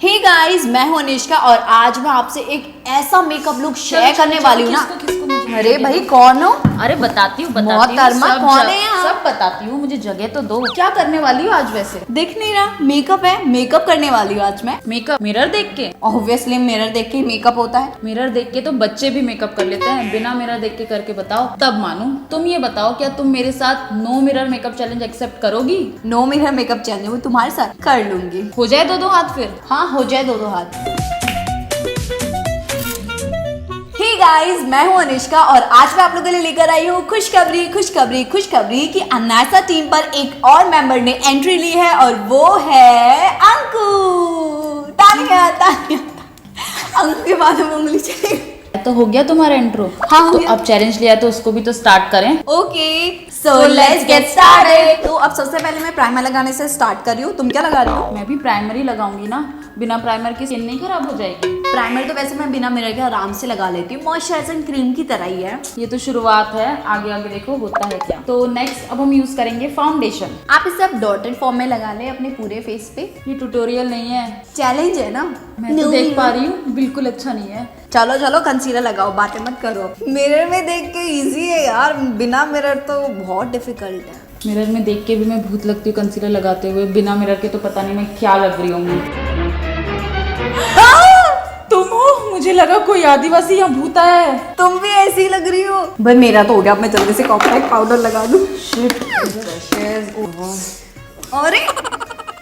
Hey guys, मैं हूं अनिष्का और आज मैं आपसे एक ऐसा मेकअप लुक शेयर करने वाली हूँ ना। अरे भाई कौन हो? अरे बताती हूँ मोहतरमा, कौन है आप? सब बताती हूँ, मुझे जगह तो दो। क्या करने वाली हो आज? वैसे दिख नहीं रहा, मेकअप है, मेकअप करने वाली हूँ आज मैं। मेकअप मिरर देख के? ऑब्वियसली मिरर देख के मेकअप होता है। मिरर देख के तो बच्चे भी मेकअप कर लेते हैं, बिना मिरर देख के करके बताओ तब मानू। तुम ये बताओ, क्या तुम मेरे साथ no mirror makeup challenge accept करोगी? नो मिरर मेकअप चैलेंज वो तुम्हारे साथ कर लूंगी। हो जाए दो हाथ फिर। हाँ हो जाए दो हाथ। हे गाइस, मैं हूं अनिष्का और आज मैं आप लोगों के लिए लेकर आई हूँ खुशखबरी कि अनासा टीम पर एक और मेंबर ने एंट्री ली है और वो है अंकु। तालियां अंकु के बाद में उंगली चली। तो हो गया तुम्हारा इंट्रो? हाँ, तो अब चैलेंज लिया तो उसको भी तो स्टार्ट करें। Okay so let's get started. तो अब सबसे पहले मैं प्राइमर लगाने से स्टार्ट कर रही हूँ। तुम क्या लगा रही हो? मैं भी प्राइमर ही लगाऊंगी ना, बिना प्राइमर की स्किन नहीं खराब हो जाएगी। प्राइमर तो वैसे मैं बिना मिरर के आराम से लगा लेती हूँ, मॉइस्चराइजिंग क्रीम की तरह ही है। ये तो शुरुआत है, आगे आगे देखो होता है क्या। तो नेक्स्ट अब हम यूज करेंगे फाउंडेशन। आप इसे अब डॉटेड फॉर्म में लगा ले अपने पूरे फेस पे। ये ट्यूटोरियल नहीं है, चैलेंज है ना। मैं तो देख पा रही हूँ, बिल्कुल अच्छा नहीं है। चलो चलो कंसीलर लगाओ, बातें मत करो। मिरर में देख के इजी है यार, बिना मिरर तो बहुत डिफिकल्ट है। मिरर में देख के भी मैं भूत लगती हूँ कंसीलर लगाते हुए, बिना मिरर के तो पता नहीं मैं क्या लग रही हूँ। तुम हो? मुझे लगा कोई आदिवासी या भूत है। तुम भी ऐसी लग रही हो। भाई मेरा तो हो गया, अब मैं जल्दी से कॉम्पैक्ट पाउडर लगा दूं। अरे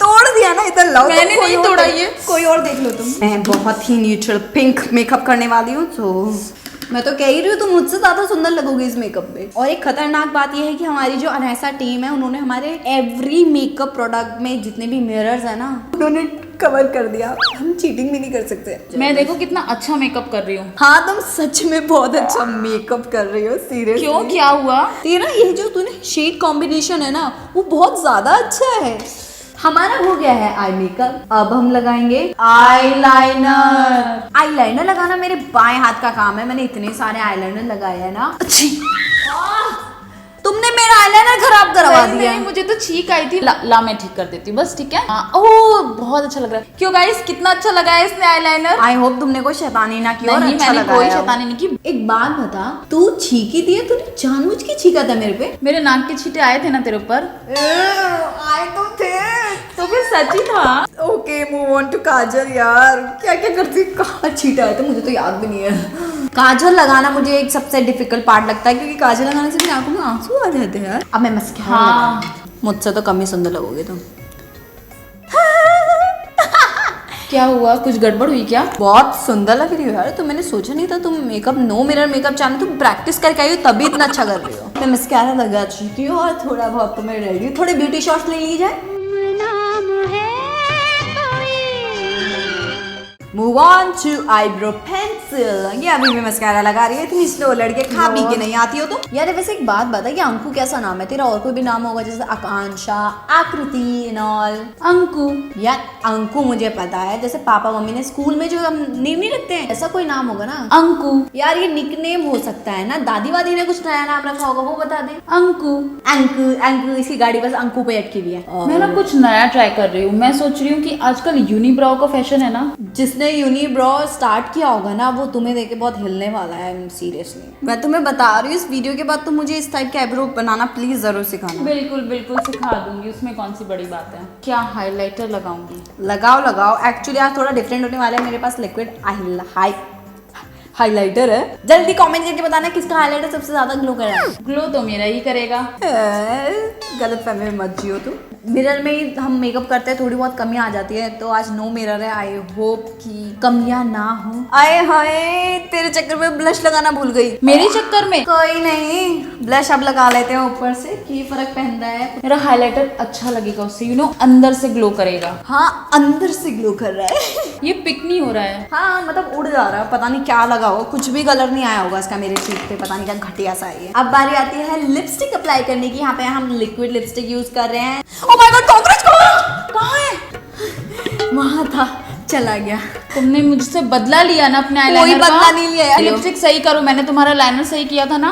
तोड़ दिया ना, इधर लाओ। मैंने नहीं तोड़ा ये। कोई और देख लो तुम। मैं बहुत ही न्यूट्रल पिंक मेकअप करने वाली हूँ, तो मैं तो कह ही रही हूँ तुम मुझसे ज्यादा सुंदर लगोगी इस मेकअप में। और एक खतरनाक बात यह है कि हमारी जो अनैसा टीम है, उन्होंने हमारे एवरी मेकअप प्रोडक्ट में जितने भी मिरर्स है ना, उन्होंने कवर कर दिया। हम चीटिंग भी नहीं कर सकते। मैं देखो कितना अच्छा मेकअप कर रही हूँ। हाँ तुम सच में बहुत अच्छा मेकअप कर रही हो, सीरियसली। क्यों, क्या हुआ? तेरा ये जो तूने शेड कॉम्बिनेशन है ना, वो बहुत ज्यादा अच्छा है। हमारा हो गया है आई मेकअप। अब हम लगाएंगे आईलाइनर। आईलाइनर लगाना मेरे बाएं हाथ का काम है। मैंने इतने सारे आईलाइनर लगाए हैं ना। तुमने मेरा आईलाइनर खराब करवा दिया। नहीं, मुझे तो छींक आई थी। ला मैं ठीक कर देती हूँ बस, ठीक है। ओह बहुत अच्छा लग रहा है। क्यों गाइस, कितना अच्छा लगा है इसने आईलाइनर। आई होप तुमने कोई शैतानी ना की और नहीं, अच्छा मैंने लगाया कोई हो। शैतानी नहीं की। एक बात बता, तू छींकी थी, तूने जानबूझ के छींका था मेरे पे? मेरे नाक के छींटे आए थे ना तेरे ऊपर। आए तो थे, तो फिर सच ही था। ओके मूव ऑन टू काजल। यार क्या क्या करती, कहाँ छींटा है तो मुझे तो याद भी नहीं है। काजल लगाना मुझे एक सबसे डिफिकल्ट पार्ट लगता है, क्योंकि काजल लगाने से मेरी आंखों में आंसू आ जाते हैं यार। अब मैं मस्कारा हाँ, मुझसे तो कम ही सुंदर लगोगे तुम। क्या हुआ, कुछ गड़बड़ हुई क्या? बहुत सुंदर लग रही हो यार। तो मैंने सोचा नहीं था तुम makeup no mirror makeup channel तुम प्रैक्टिस करके आई हो, तभी इतना अच्छा कर रही हो। मैं मस्कारा लगा चुकी हूँ और थोड़ा बहुत तो मैं रेडी हूँ। थोड़े ब्यूटी शॉट्स ले ली जाए। Move on to eyebrow pencil. ये अभी भी मस्कारा लगा रही है, इतनी स्लो लड़के खा पी के नहीं आती हो तो। यार वैसे एक बात बता कि अंकु कैसा नाम है तेरा? और कोई भी नाम होगा जैसे आकांक्षा, आकृति एंड ऑल? अंकु। यार अंकु मुझे पता है, जैसे पापा मम्मी ने स्कूल में जो हम नेम नहीं रखते हैं, ऐसा कोई नाम होगा ना? अंकु। यार ये निकनेम हो सकता है ना, दादी वादी ने कुछ नया नाम रखा होगा, वो बता दे। अंकु। अंकु अंकु, इसकी गाड़ी बस अंकु पे अटकी हुई है। मैं ना कुछ नया ट्राई कर रही हूँ। मैं सोच रही हूँ कि आजकल यूनिब्राउ का फैशन है ना, जिसने यूनिब्रो स्टार्ट किया होगा ना, वो तुम्हें देख के बहुत हिलने वाला है। सीरियसली मैं तुम्हें बता रही हूँ, इस वीडियो के बाद तुम मुझे इस टाइप के आईब्रो बनाना प्लीज जरूर सिखाना। बिल्कुल बिल्कुल सिखा दूंगी, उसमें कौन सी बड़ी बात है। क्या हाइलाइटर लगाऊंगी? लगाओ लगाओ। एक्चुअली आज थोड़ा डिफरेंट होने वाला है। मेरे पास लिक्विड हाइलाइटर है। जल्दी कमेंट करके बताना किसका हाइलाइटर सबसे ज्यादा ग्लो कर रहा है। ग्लो तो मेरा ही करेगा। गलत फहमी में मत जियो तुम। मिरर में ही हम मेकअप करते हैं, थोड़ी बहुत कमियां आ जाती है, तो आज नो मिरर है। आई होप कि कमियां ना हो। आए हाय, तेरे चक्कर में ब्लश लगाना भूल गई। मेरे चक्कर में? कोई नहीं, ब्लश अब लगा लेते हैं ऊपर से, कि फर्क पहनता है। मेरा हाइलाइटर अच्छा लगेगा उससे, यू नो अंदर से ग्लो करेगा। हाँ अंदर से ग्लो कर रहा है। ये पिक नहीं हो रहा है। हाँ मतलब उड़ जा रहा है, पता नहीं क्या लगा हो, कुछ भी कलर नहीं आया होगा इसका मेरे चीक पे, पता नहीं क्या घटिया सा है। अब बारी आती है लिपस्टिक अप्लाई करने की। यहाँ पे हम लिक्विड लिपस्टिक यूज कर रहे हैं। ओह माय गॉड, कॉकरोच कहाँ है? वहाँ था, चला गया। तुमने मुझसे बदला लिया ना अपने आईलाइनर कोई बदला नहीं लिया यार। लिपस्टिक सही करो, मैंने तुम्हारा लाइनर सही किया था ना।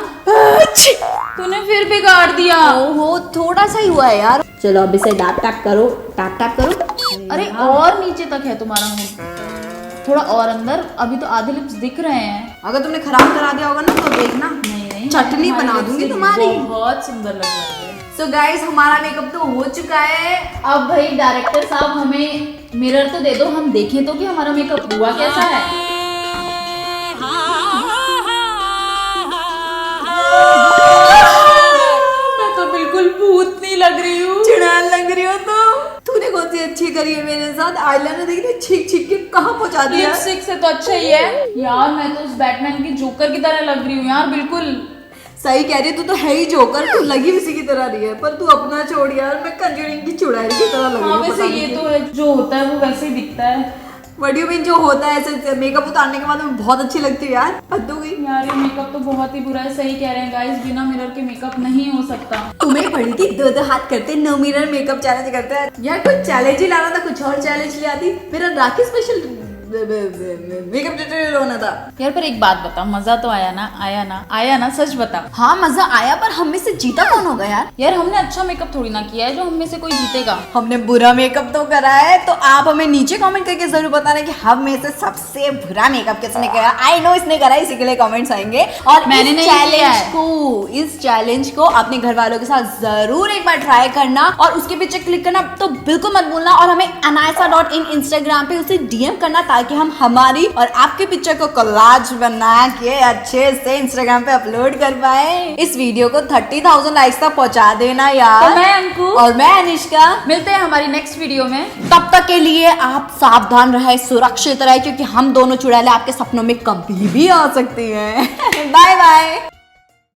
तूने फिर बिगाड़ दिया। ओहो थोड़ा सा ही हुआ है यार। चलो अब इसे टैप टैप करो, टैप टैप करो। अरे और नीचे तक है तुम्हारा मुंह, थोड़ा और अंदर, अभी तो आधे लिप्स दिख रहे हैं। अगर तुमने खराब करा दिया होगा ना तो देखना नहीं चटनी बना दूंगी तुम्हारी। बहुत सुंदर लग रहा है। सो गाइस हमारा मेकअप तो हो चुका है। अब भाई डायरेक्टर साहब हमें मिरर तो दे दो, हम देखें तो कि हमारा मेकअप हुआ कैसा है। मैं तो बिल्कुल भूत नहीं लग रही हूँ। चुड़ैल लग रही हो तूने कौन सी अच्छी करी है मेरे साथ। आईलाइनर देख रही छीक छीक के कहाँ पहुंचा दिया। लिपस्टिक से तो अच्छा ही है यार, मैं तो उस बैटमैन की जोकर की तरह लग रही हूँ यार, बिल्कुल सही कह रही है, तू तो है ही जोकर, तू लगी उसी की तरह रही है। पर तू अपना छोड़ यार, मैं कंजूरिंग की चुड़ैल की तरह लग रही हाँ हूँ। वैसे ये तो है, जो होता है वो वैसे ही दिखता है। वीडियो में जो होता है ऐसे मेकअप उतारने के बाद मैं बहुत अच्छी लगती है यार। हद हो गई यार ये मेकअप तो बहुत ही बुरा है, सही कह रहे हैं गाइस, बिना मिरर के मेकअप नहीं हो सकता। तुम्हें पड़ी थी दो हाथ करते नो मिरर मेकअप चैलेंज करते हैं यार। कुछ चैलेंज ही लाना था, कुछ और चैलेंज ले आती। मेरा राखी स्पेशल मेकअप ट्यूटोरियल होना था यार। पर एक बात बता, मजा तो आया ना, सच बता। हाँ मजा आया, पर हम में से जीता कौन होगा यार। यार हमने अच्छा मेकअप थोड़ी ना किया है जो हम में से कोई जीतेगा। हमने बुरा मेकअप तो करा है। तो आप हमें नीचे कमेंट करके जरूर बताना कि हम में से सबसे बुरा मेकअप किसने करा। आई नो इसने करा, इसी के लिए कमेंट्स आएंगे। और मैंने नहीं किया है। इस चैलेंज को अपने घर वालों के साथ जरूर एक बार ट्राई करना और उसके पीछे क्लिक करना तो बिल्कुल मत भूलना। और हमें anisa.in इंस्टाग्राम पे उसे डीएम करना ताकि हम हमारी और आपके पिक्चर को कोलाज बना के अच्छे से इंस्टाग्राम पे अपलोड कर पाए। इस वीडियो को 30,000 लाइक्स तक पहुंचा देना यार। तो मैं अंकु और मैं अनिष्का, मिलते हैं हमारी नेक्स्ट वीडियो में। तब तक के लिए आप सावधान रहे, सुरक्षित रहे, क्योंकि हम दोनों चुड़ैलें आपके सपनों में कभी भी आ सकती हैं। Bye bye.